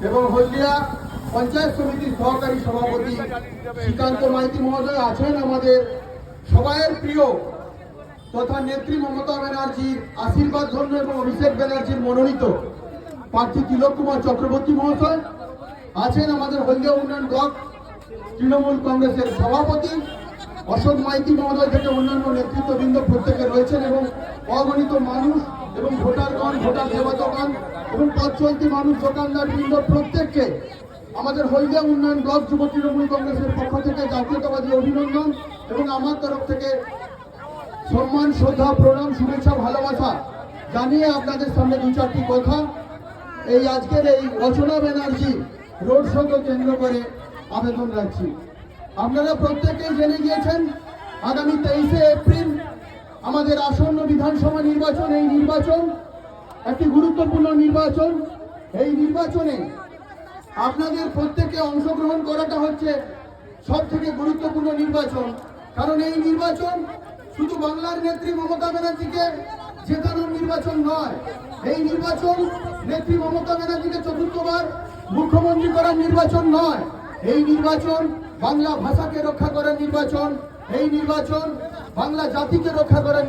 এবং হলদিয়া পঞ্চায়েত সমিতির সহকারী সভাপতি শ্রীকান্ত মাইতি মহোদয় আছেন আমাদের সবাইয়ের প্রিয় তথা নেত্রী মমতা ব্যানার্জির আশীর্বাদ ধন্য এবং অভিষেক ব্যানার্জির মনোনীত প্রার্থী তিলক কুমার চক্রবর্তী মহাশয় আছেন আমাদের হলদিয়া উন্নয়ন ব্লক তৃণমূল কংগ্রেসের সভাপতি অশোক মাইতি মহোদয় থেকে অন্যান্য নেতৃত্ববৃন্দ প্রত্যেকে রয়েছেন এবং অগণিত মানুষ এবং ভোটারগণ ভোটার দেবতাগণ এবং পথ চলতি মানুষ দোকানদার বৃন্দ প্রত্যেককে আমাদের হলদিয়া উন্নয়ন ব্লক যুব তৃণমূল কংগ্রেসের পক্ষ থেকে জাতীয়তাবাদী অভিনন্দন এবং আমার তরফ থেকে সম্মান শ্রদ্ধা প্রণাম শুভেচ্ছা ভালোবাসা জানিয়ে আপনাদের সামনে দু চারটি কথা এই আজকের এই রচনা ব্যানার্জি রোড শোকে কেন্দ্র করে আবেদন রাখছি। আপনারা প্রত্যেকেই জেনে গিয়েছেন আগামী 23শে এপ্রিল আমাদের আসন্ন বিধানসভা নির্বাচন। এই নির্বাচন একটি গুরুত্বপূর্ণ নির্বাচন। এই নির্বাচনে আপনাদের প্রত্যেকে অংশগ্রহণ করাটা হচ্ছে সব থেকে গুরুত্বপূর্ণ নির্বাচন, কারণ এই নির্বাচন শুধু বাংলার নেত্রী মমতা ব্যানার্জিকে জেতানোর নির্বাচন নয়, এই নির্বাচন নেত্রী মমতা ব্যানার্জিকে চতুর্থবার মুখ্যমন্ত্রী করার নির্বাচন নয়, এই নির্বাচন বাংলা ভাষাকে রক্ষা করার নির্বাচন, এই নির্বাচন বাংলা জাতিকে রক্ষা করার